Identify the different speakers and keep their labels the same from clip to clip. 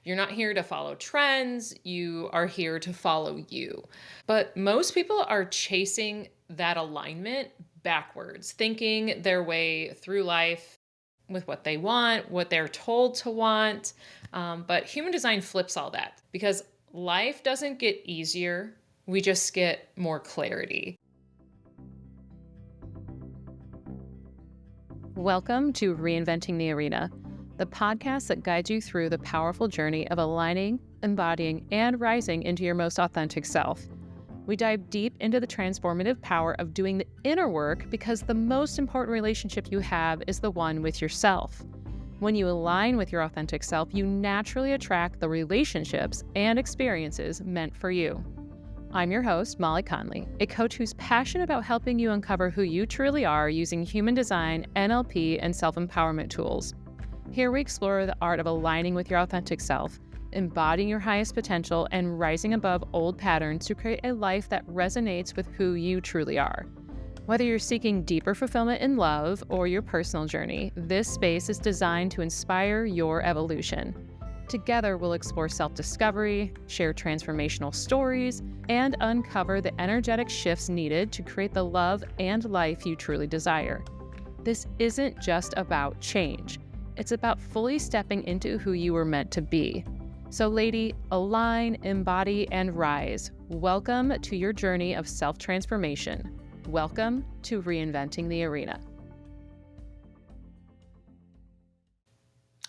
Speaker 1: You're not here to follow trends. You are here to follow you. But most people are chasing that alignment backwards, thinking their way through life with what they want, what they're told to want. But human design flips all that because life doesn't get easier. We just get more clarity.
Speaker 2: Welcome to Reinventing the Arena, the podcast that guides you through the powerful journey of aligning, embodying, and rising into your most authentic self. We dive deep into the transformative power of doing the inner work because the most important relationship you have is the one with yourself. When you align with your authentic self, you naturally attract the relationships and experiences meant for you. I'm your host, Molly Conley, a coach who's passionate about helping you uncover who you truly are using human design, NLP, and self-empowerment tools. Here we explore the art of aligning with your authentic self, embodying your highest potential, and rising above old patterns to create a life that resonates with who you truly are. Whether you're seeking deeper fulfillment in love or your personal journey, this space is designed to inspire your evolution. Together, we'll explore self-discovery, share transformational stories, and uncover the energetic shifts needed to create the love and life you truly desire. This isn't just about change. It's about fully stepping into who you were meant to be. So lady, align, embody, and rise. Welcome to your journey of self-transformation. Welcome to Reinventing the Arena.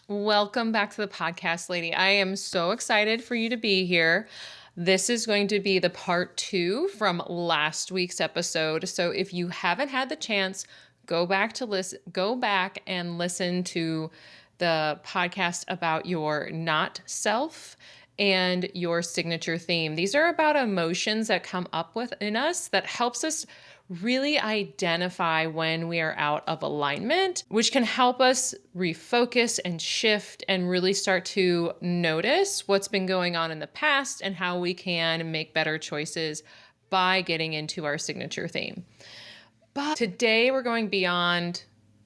Speaker 1: Welcome back to the podcast, lady. I am so excited for you to be here. This is going to be the part 2 from last week's episode. So if you haven't had the chance, go back and listen to the podcast about your not self and your signature theme. These are about emotions that come up within us that helps us really identify when we are out of alignment, which can help us refocus and shift and really start to notice what's been going on in the past and how we can make better choices by getting into our signature theme. But today we're going beyond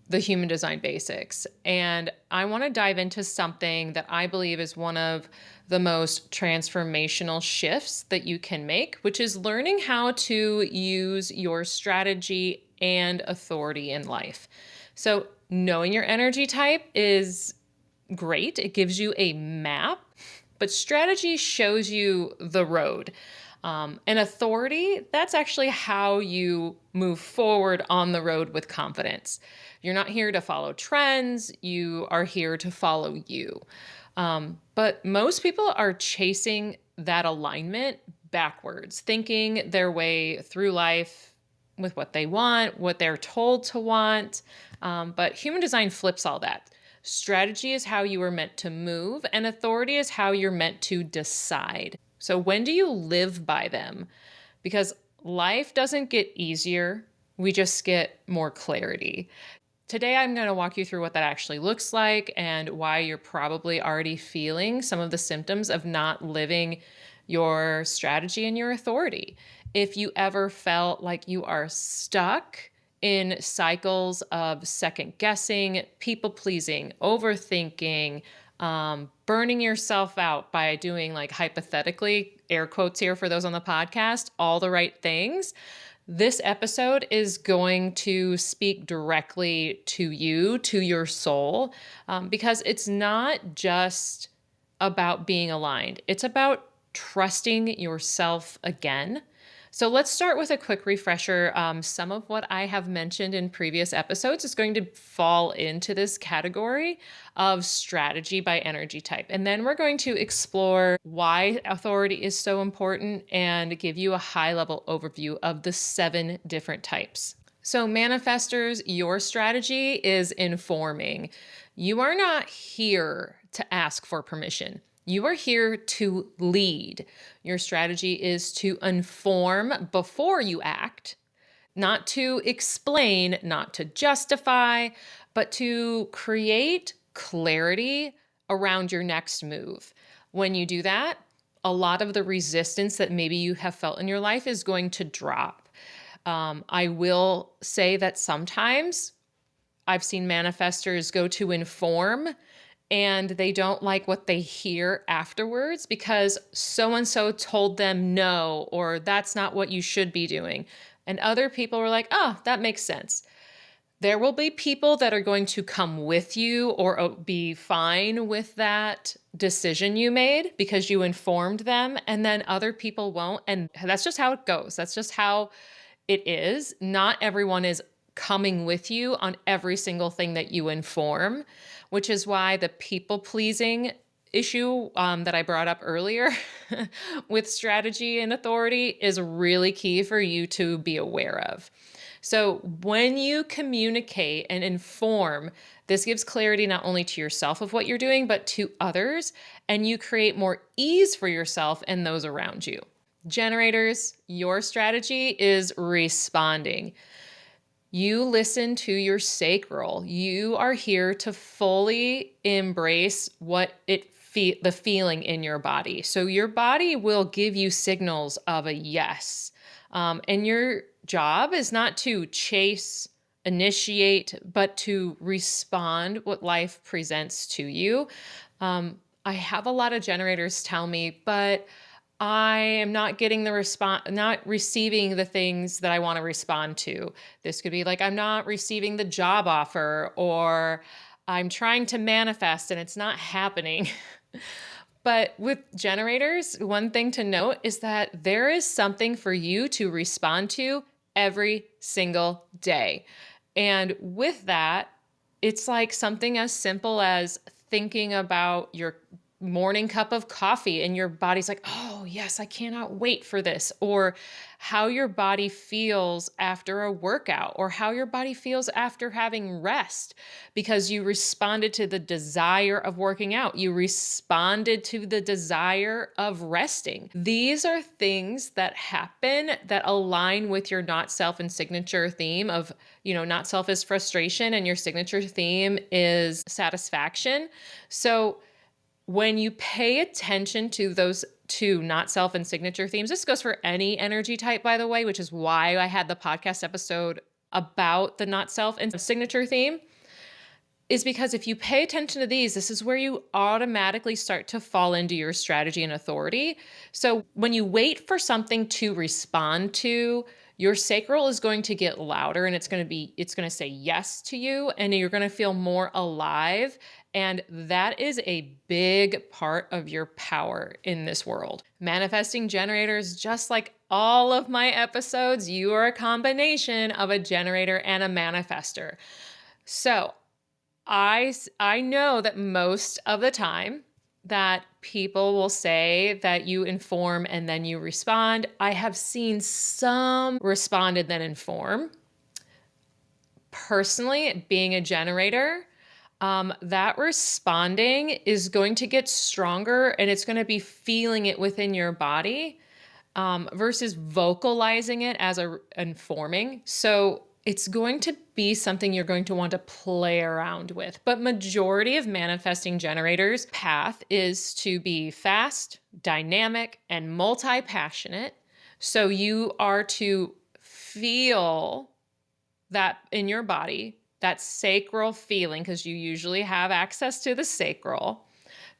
Speaker 1: the human design basics, and I want to dive into something that I believe is one of the most transformational shifts that you can make, which is learning how to use your strategy and authority in life. So knowing your energy type is great. It gives you a map, but strategy shows you the road. And authority, that's actually how you move forward on the road with confidence. You're not here to follow trends. You are here to follow you. But most people are chasing that alignment backwards, thinking their way through life with what they want, what they're told to want. But human design flips all that. Strategy is how you are meant to move, and authority is how you're meant to decide. So when do you live by them? Because life doesn't get easier. We just get more clarity. Today, I'm going to walk you through what that actually looks like and why you're probably already feeling some of the symptoms of not living your strategy and your authority. If you ever felt like you are stuck in cycles of second guessing, people pleasing, overthinking, burning yourself out by doing, like, hypothetically, air quotes here for those on the podcast, all the right things, this episode is going to speak directly to you, to your soul, because it's not just about being aligned. It's about trusting yourself again. So let's start with a quick refresher. Some of what I have mentioned in previous episodes is going to fall into this category of strategy by energy type. And then we're going to explore why authority is so important and give you a high-level overview of the 7 different types. So manifestors, your strategy is informing. You are not here to ask for permission. You are here to lead. Your strategy is to inform before you act, not to explain, not to justify, but to create clarity around your next move. When you do that, a lot of the resistance that maybe you have felt in your life is going to drop. I will say that sometimes I've seen manifestors go to inform and they don't like what they hear afterwards because so-and-so told them no, or that's not what you should be doing. And other people were like, oh, that makes sense. There will be people that are going to come with you or be fine with that decision you made because you informed them, and then other people won't. And that's just how it goes. That's just how it is. Not everyone is coming with you on every single thing that you inform, which is why the people pleasing issue that I brought up earlier with strategy and authority is really key for you to be aware of. So when you communicate and inform, this gives clarity not only to yourself of what you're doing, but to others, and you create more ease for yourself and those around you. Generators, your strategy is responding. You listen to your sacral. You are here to fully embrace the feeling in your body. So your body will give you signals of a yes. And your job is not to chase, initiate, but to respond what life presents to you. I have a lot of generators tell me, but I am not getting the response, not receiving the things that I want to respond to. This could be like, I'm not receiving the job offer, or I'm trying to manifest and it's not happening. But with generators, one thing to note is that there is something for you to respond to every single day. And with that, it's like something as simple as thinking about your morning cup of coffee and your body's like, oh, yes, I cannot wait for this. Or how your body feels after a workout, or how your body feels after having rest because you responded to the desire of working out. You responded to the desire of resting. These are things that happen that align with your not self and signature theme of, not self is frustration and your signature theme is satisfaction. So when you pay attention to those two not self and signature themes, this goes for any energy type, by the way, which is why I had the podcast episode about the not self and signature theme, is because if you pay attention to these, this is where you automatically start to fall into your strategy and authority. So when you wait for something to respond to, your sacral is going to get louder and it's going to say yes to you, and you're going to feel more alive. And that is a big part of your power in this world. Manifesting generators, just like all of my episodes, you are a combination of a generator and a manifester. So I know that most of the time that people will say that you inform and then you respond. I have seen some respond and then inform. Personally, being a generator, that responding is going to get stronger and it's going to be feeling it within your body versus vocalizing it as informing. So it's going to be something you're going to want to play around with. But majority of manifesting generators' path is to be fast, dynamic, and multi-passionate. So you are to feel that in your body, that sacral feeling, because you usually have access to the sacral,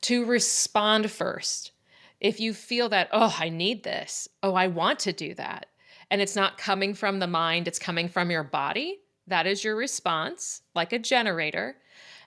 Speaker 1: to respond first. If you feel that, oh, I need this, oh, I want to do that, and it's not coming from the mind, it's coming from your body, that is your response, like a generator.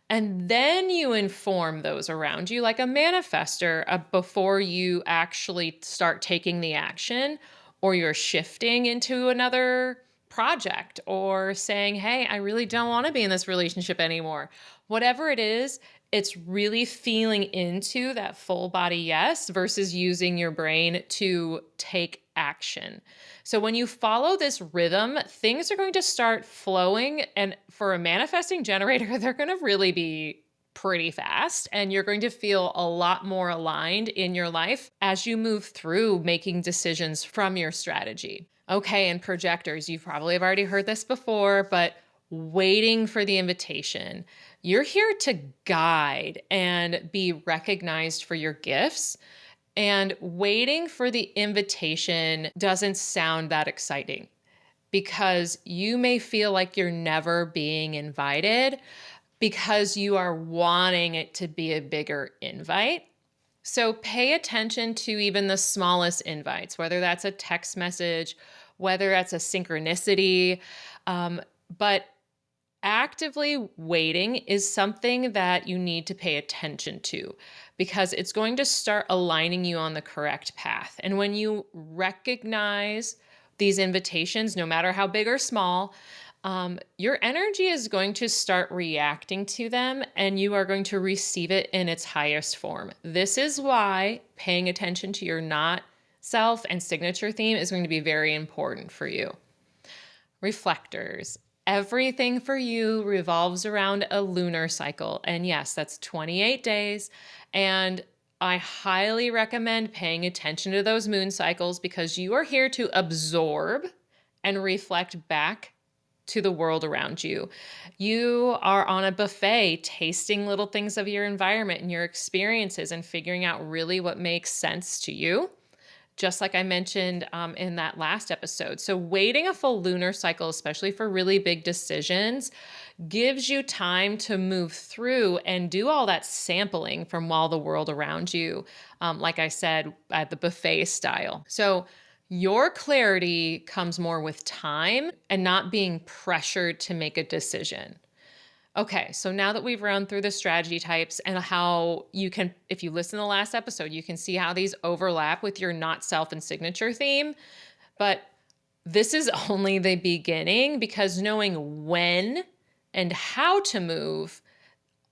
Speaker 1: And then you inform those around you like a manifester before you actually start taking the action, or you're shifting into another project, or saying, hey, I really don't want to be in this relationship anymore. Whatever it is, it's really feeling into that full body yes versus using your brain to take action. So when you follow this rhythm, things are going to start flowing. And for a manifesting generator, they're going to really be pretty fast, and you're going to feel a lot more aligned in your life as you move through making decisions from your strategy. Okay, and projectors, you probably have already heard this before, but waiting for the invitation. You're here to guide and be recognized for your gifts. And waiting for the invitation doesn't sound that exciting because you may feel like you're never being invited. because you are wanting it to be a bigger invite. So pay attention to even the smallest invites, whether that's a text message, whether that's a synchronicity. But actively waiting is something that you need to pay attention to because it's going to start aligning you on the correct path. And when you recognize these invitations, no matter how big or small, your energy is going to start reacting to them and you are going to receive it in its highest form. This is why paying attention to your not self and signature theme is going to be very important for you. Reflectors. Everything for you revolves around a lunar cycle. And yes, that's 28 days. And I highly recommend paying attention to those moon cycles because you are here to absorb and reflect back to the world around you. You are on a buffet tasting little things of your environment and your experiences and figuring out really what makes sense to you, just like I mentioned in that last episode. So waiting a full lunar cycle, especially for really big decisions, gives you time to move through and do all that sampling from all the world around you. Like I said, at the buffet style. So your clarity comes more with time and not being pressured to make a decision. Okay, so now that we've run through the strategy types and how you can, if you listen to the last episode, you can see how these overlap with your not self and signature theme. But this is only the beginning because knowing when and how to move,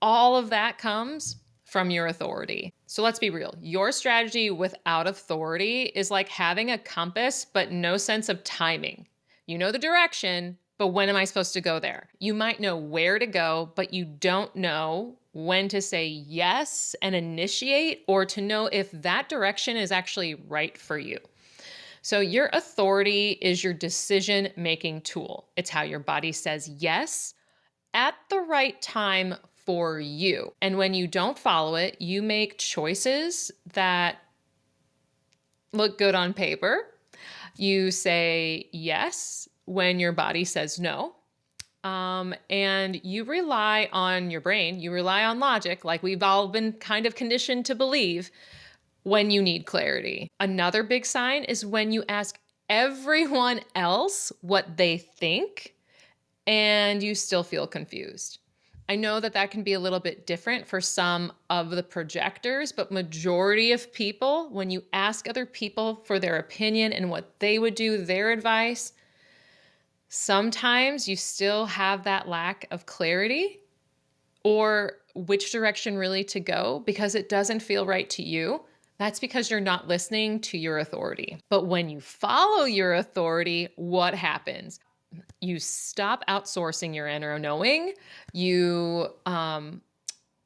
Speaker 1: all of that comes from your authority. So let's be real. Your strategy without authority is like having a compass, but no sense of timing. You know the direction, but when am I supposed to go there? You might know where to go, but you don't know when to say yes and initiate or to know if that direction is actually right for you. So your authority is your decision-making tool. It's how your body says yes at the right time for you. And when you don't follow it, you make choices that look good on paper. You say yes when your body says no. And you rely on your brain, you rely on logic, like we've all been kind of conditioned to believe when you need clarity. Another big sign is when you ask everyone else what they think and you still feel confused. I know that that can be a little bit different for some of the projectors, but majority of people, when you ask other people for their opinion and what they would do, their advice, sometimes you still have that lack of clarity or which direction really to go because it doesn't feel right to you. That's because you're not listening to your authority. But when you follow your authority, what happens? You stop outsourcing your inner knowing. You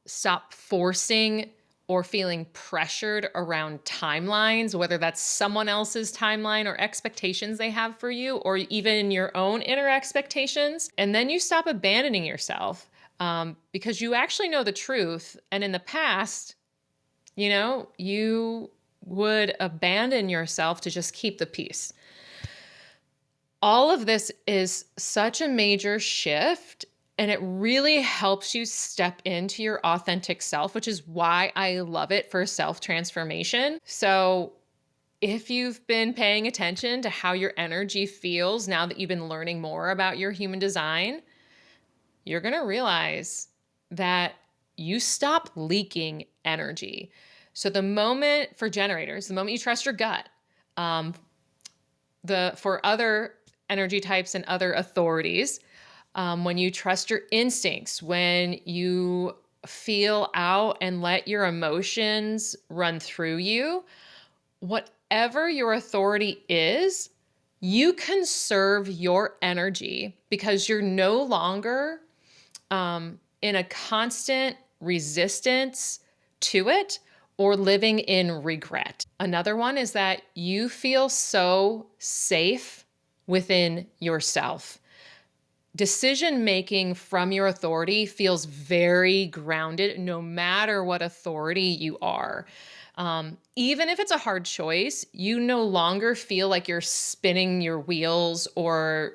Speaker 1: stop forcing or feeling pressured around timelines, whether that's someone else's timeline or expectations they have for you, or even your own inner expectations. And then you stop abandoning yourself because you actually know the truth. And in the past, you would abandon yourself to just keep the peace. All of this is such a major shift, and it really helps you step into your authentic self, which is why I love it for self-transformation. So if you've been paying attention to how your energy feels now that you've been learning more about your human design, you're going to realize that you stop leaking energy. So the moment for generators, the moment you trust your gut, for other energy types and other authorities, when you trust your instincts, when you feel out and let your emotions run through you, whatever your authority is, you conserve your energy because you're no longer in a constant resistance to it or living in regret. Another one is that you feel so safe within yourself. Decision-making from your authority feels very grounded no matter what authority you are. Even if it's a hard choice, you no longer feel like you're spinning your wheels or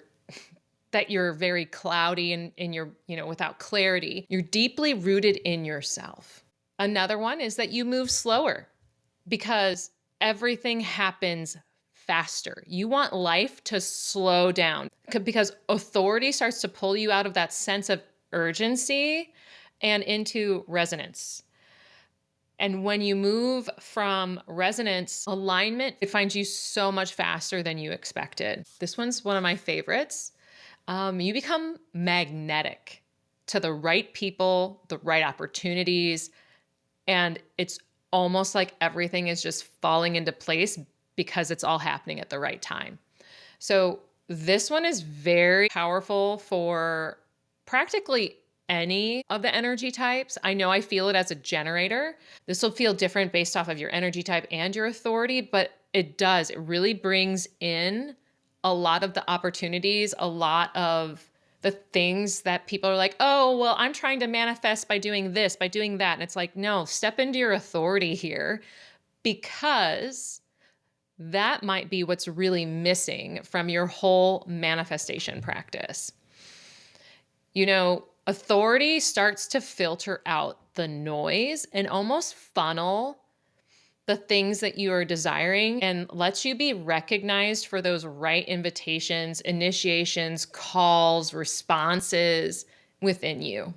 Speaker 1: that you're very cloudy and you're, without clarity. You're deeply rooted in yourself. Another one is that you move slower because everything happens faster. You want life to slow down because authority starts to pull you out of that sense of urgency and into resonance. And when you move from resonance, alignment, it finds you so much faster than you expected. This one's one of my favorites. You become magnetic to the right people, the right opportunities, and it's almost like everything is just falling into place because it's all happening at the right time. So this one is very powerful for practically any of the energy types. I know I feel it as a generator. This will feel different based off of your energy type and your authority, but it does. It really brings in a lot of the opportunities, a lot of the things that people are like, oh, well, I'm trying to manifest by doing this, by doing that. And it's like, no, step into your authority here because that might be what's really missing from your whole manifestation practice. Authority starts to filter out the noise and almost funnel the things that you are desiring and lets you be recognized for those right invitations, initiations, calls, responses within you.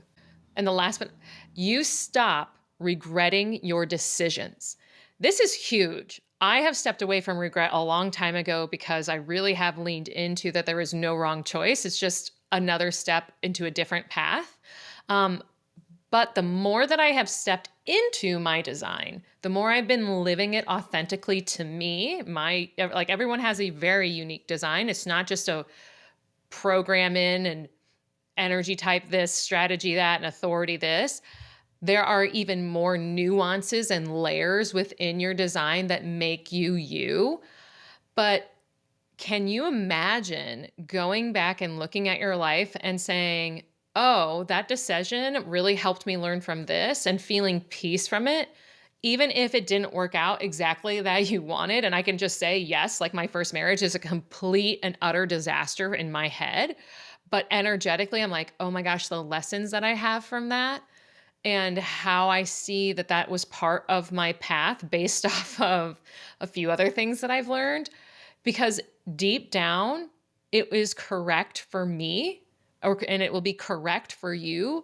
Speaker 1: And the last one, you stop regretting your decisions. This is huge. I have stepped away from regret a long time ago because I really have leaned into that there is no wrong choice. It's just another step into a different path. But the more that I have stepped into my design, the more I've been living it authentically to me. Like everyone has a very unique design. It's not just a program in and energy type this, strategy that, and authority this. There are even more nuances and layers within your design that make you you. But can you imagine going back and looking at your life and saying, oh, that decision really helped me learn from this and feeling peace from it, even if it didn't work out exactly that you wanted? And I can just say, yes, like my first marriage is a complete and utter disaster in my head. But energetically, I'm like, oh my gosh, the lessons that I have from that and how I see that that was part of my path based off of a few other things that I've learned. Because deep down, it is correct for me, and it will be correct for you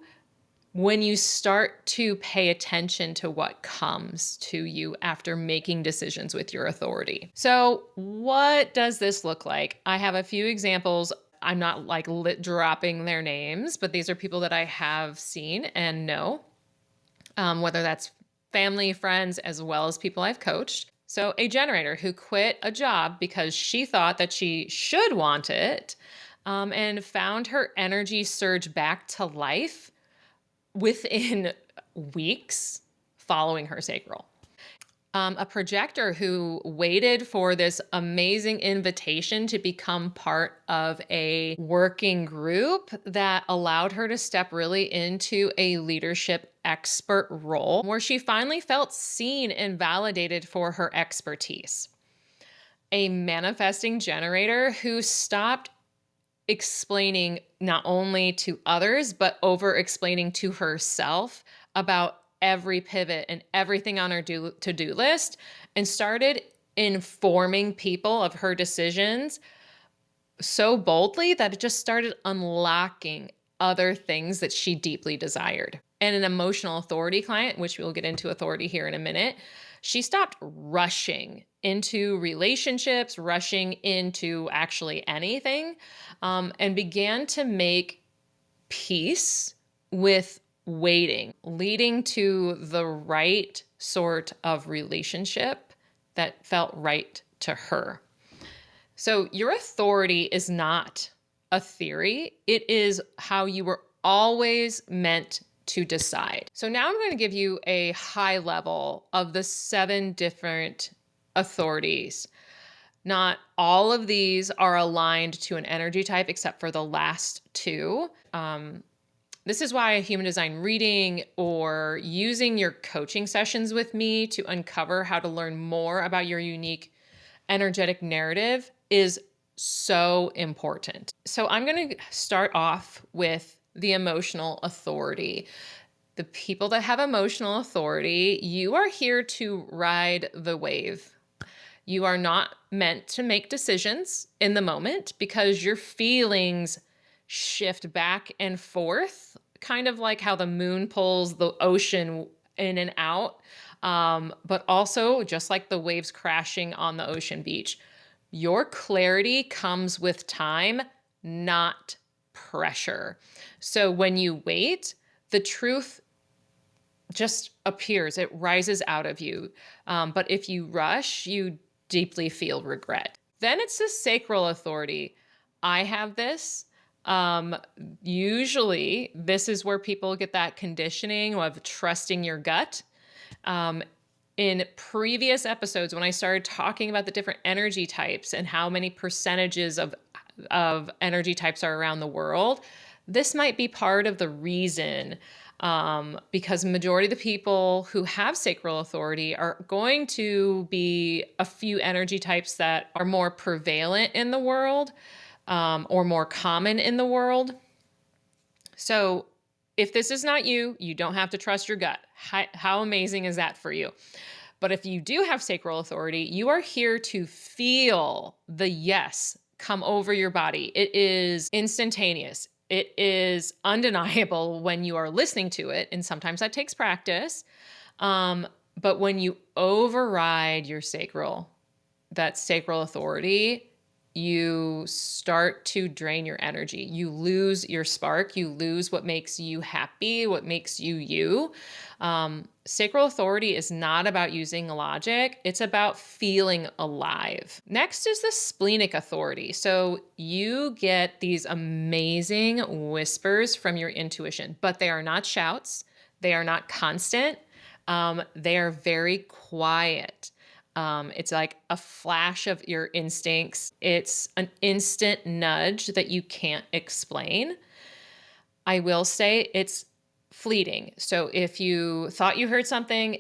Speaker 1: when you start to pay attention to what comes to you after making decisions with your authority. So what does this look like? I have a few examples. I'm not like dropping their names, but these are people that I have seen and know, whether that's family, friends, as well as people I've coached. So a generator who quit a job because she thought that she should want it, and found her energy surge back to life within weeks following her sacral. A projector who waited for this amazing invitation to become part of a working group that allowed her to step really into a leadership expert role where she finally felt seen and validated for her expertise. A manifesting generator who stopped explaining not only to others, but over explaining to herself about every pivot and everything on her to-do list and started informing people of her decisions so boldly that it just started unlocking other things that she deeply desired. And an emotional authority client, which we'll get into authority here in a minute, she stopped rushing into relationships, rushing into actually anything, and began to make peace with waiting, leading to the right sort of relationship that felt right to her. So your authority is not a theory. It is how you were always meant to decide. So now I'm going to give you a high level of the 7 different authorities. Not all of these are aligned to an energy type except for the last 2. This is why a human design reading or using your coaching sessions with me to uncover how to learn more about your unique energetic narrative is so important. So I'm going to start off with the emotional authority. The people that have emotional authority, you are here to ride the wave. You are not meant to make decisions in the moment because your feelings shift back and forth, kind of like how the moon pulls the ocean in and out, but also just like the waves crashing on the ocean beach. Your clarity comes with time, not pressure. So when you wait, the truth just appears, it rises out of you. But if you rush, you deeply feel regret. Then it's the sacral authority. I have this. Um, Usually, this is where people get that conditioning of trusting your gut. Um, in previous episodes, when I started talking about the different energy types and how many percentages of energy types are around the world, this might be part of the reason, because majority of the people who have sacral authority are going to be a few energy types that are more prevalent in the world, or more common in the world. So if this is not you, you don't have to trust your gut. How amazing is that for you? But if you do have sacral authority, you are here to feel the yes come over your body. It is instantaneous. It is undeniable when you are listening to it. And sometimes that takes practice. Um, but when you override your that sacral authority, you start to drain your energy. You lose your spark. You lose what makes you happy, what makes you you. Sacral authority is not about using logic. It's about feeling alive. Next is the splenic authority. So you get these amazing whispers from your intuition, but they are not shouts. They are not constant. They are very quiet. It's like a flash of your instincts. It's an instant nudge that you can't explain. I will say it's fleeting. So if you thought you heard something,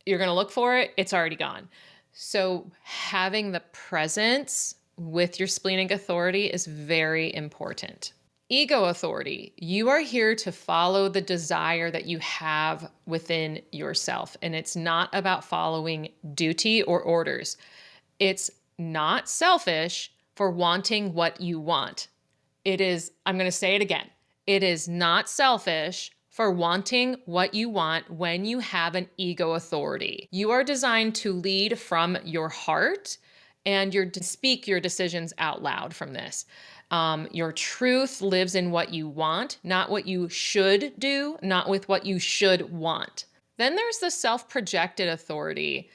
Speaker 1: you're going to look for it, it's already gone. So having the presence with your splenic authority is very important. Ego authority. You are here to follow the desire that you have within yourself. And it's not about following duty or orders. It's not selfish for wanting what you want. It is, I'm going to say it again. It is not selfish for wanting what you want when you have an ego authority. You are designed to lead from your heart and to speak your decisions out loud from this. Your truth lives in what you want, not what you should do, not with what you should want. Then there's the self-projected authority.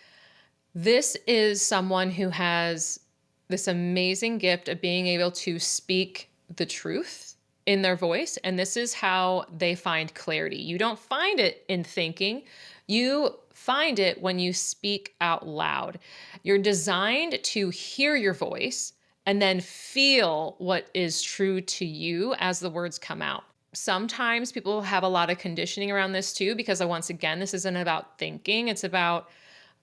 Speaker 1: This is someone who has this amazing gift of being able to speak the truth in their voice. And this is how they find clarity. You don't find it in thinking. You find it when you speak out loud. You're designed to hear your voice and then feel what is true to you as the words come out. Sometimes people have a lot of conditioning around this too, because once again, this isn't about thinking. It's about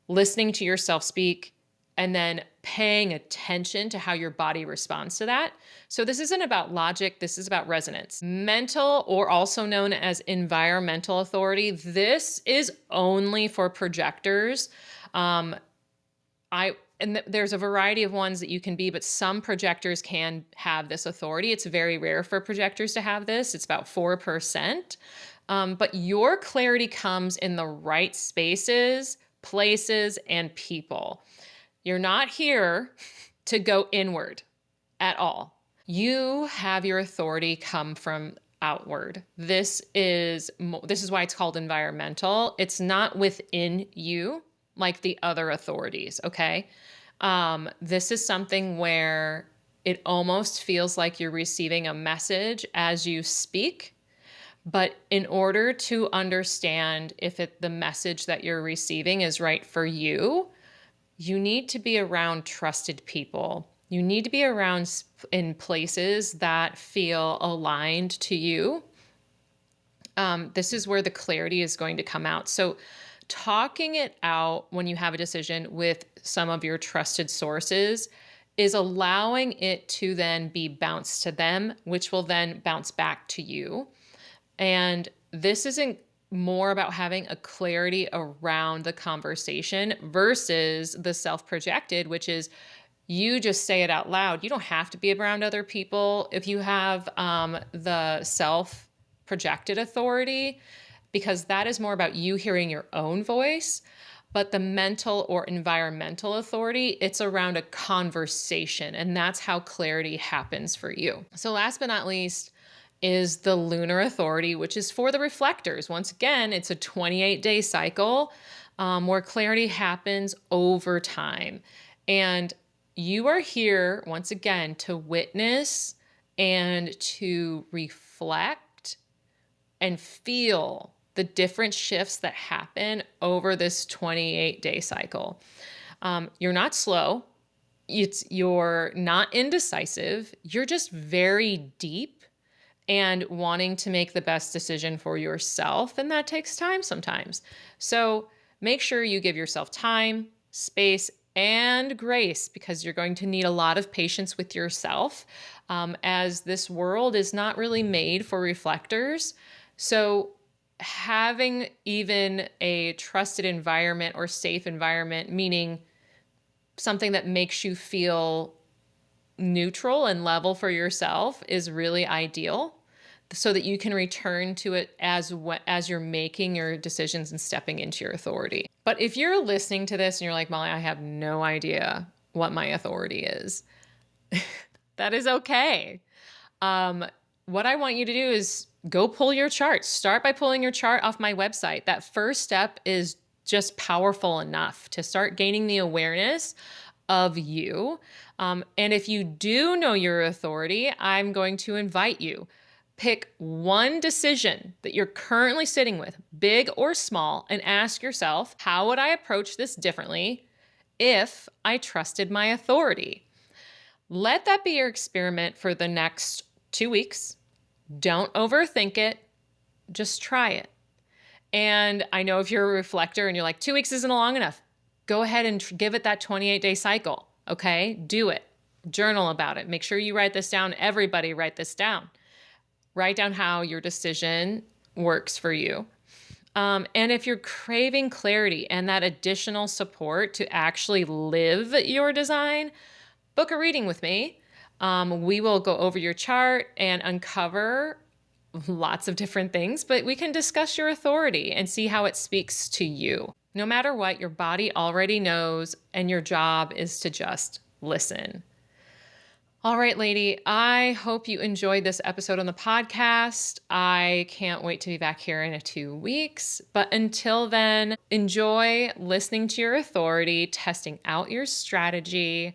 Speaker 1: listening to yourself speak and then paying attention to how your body responds to that. So this isn't about logic. This is about resonance. Mental, or also known as environmental authority. This is only for projectors. There's a variety of ones that you can be, but some projectors can have this authority. It's very rare for projectors to have this. It's about 4%. But your clarity comes in the right spaces, places, and people. You're not here to go inward at all. You have your authority come from outward. This is why it's called environmental. It's not within you like the other authorities, okay? This is something where it almost feels like you're receiving a message as you speak. But in order to understand if the message that you're receiving is right for you, you need to be around trusted people. You need to be around in places that feel aligned to you. This is where the clarity is going to come out. So talking it out when you have a decision with some of your trusted sources is allowing it to then be bounced to them, which will then bounce back to you. And this isn't more about having a clarity around the conversation versus the self-projected, which is you just say it out loud. You don't have to be around other people if you have the self-projected authority, because that is more about you hearing your own voice. But the mental or environmental authority, it's around a conversation, and that's how clarity happens for you. So last but not least is the lunar authority, which is for the reflectors. Once again, it's a 28-day cycle where clarity happens over time. And you are here, once again, to witness and to reflect and feel the different shifts that happen over this 28-day cycle. You're not slow. You're not indecisive. You're just very deep and wanting to make the best decision for yourself. And that takes time sometimes. So make sure you give yourself time, space, and grace, because you're going to need a lot of patience with yourself, as this world is not really made for reflectors. So having even a trusted environment or safe environment, meaning something that makes you feel neutral and level for yourself, is really ideal, so that you can return to it as you're making your decisions and stepping into your authority. But if you're listening to this and you're like, Molly, I have no idea what my authority is, that is okay. What I want you to do is go pull your chart. Start by pulling your chart off my website. That first step is just powerful enough to start gaining the awareness of you. And if you do know your authority, I'm going to invite you. Pick one decision that you're currently sitting with, big or small, and ask yourself, how would I approach this differently if I trusted my authority? Let that be your experiment for the next 2 weeks. Don't overthink it. Just try it. And I know if you're a reflector and you're like, 2 weeks isn't long enough, go ahead and give it that 28-day cycle. Okay? Do it. Journal about it. Make sure you write this down. Everybody write this down. Write down how your decision works for you. And if you're craving clarity and that additional support to actually live your design, book a reading with me. We will go over your chart and uncover lots of different things, but we can discuss your authority and see how it speaks to you. No matter what, your body already knows, and your job is to just listen. All right, lady, I hope you enjoyed this episode on the podcast. I can't wait to be back here in 2 weeks. But until then, enjoy listening to your authority, testing out your strategy.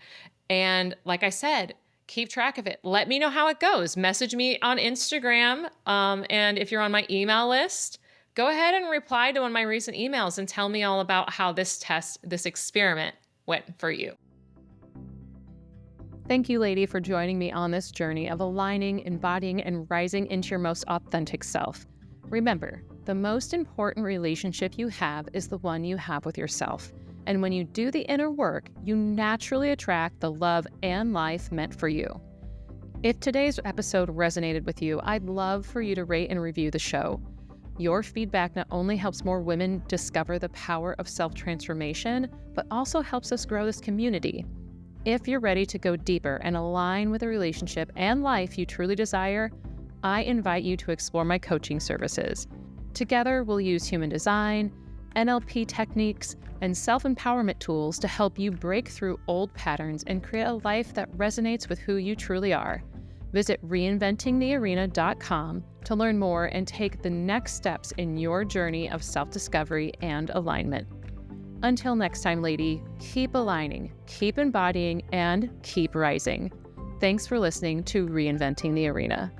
Speaker 1: And like I said, keep track of it. Let me know how it goes. Message me on Instagram. And if you're on my email list, go ahead and reply to one of my recent emails and tell me all about how this experiment went for you.
Speaker 2: Thank you, lady, for joining me on this journey of aligning, embodying, and rising into your most authentic self. Remember, the most important relationship you have is the one you have with yourself. And when you do the inner work, you naturally attract the love and life meant for you. If today's episode resonated with you, I'd love for you to rate and review the show. Your feedback not only helps more women discover the power of self-transformation, but also helps us grow this community. If you're ready to go deeper and align with a relationship and life you truly desire, I invite you to explore my coaching services. Together, we'll use human design, NLP techniques, and self-empowerment tools to help you break through old patterns and create a life that resonates with who you truly are. Visit reinventingthearena.com to learn more and take the next steps in your journey of self-discovery and alignment. Until next time, lady, keep aligning, keep embodying, and keep rising. Thanks for listening to Reinventing the Arena.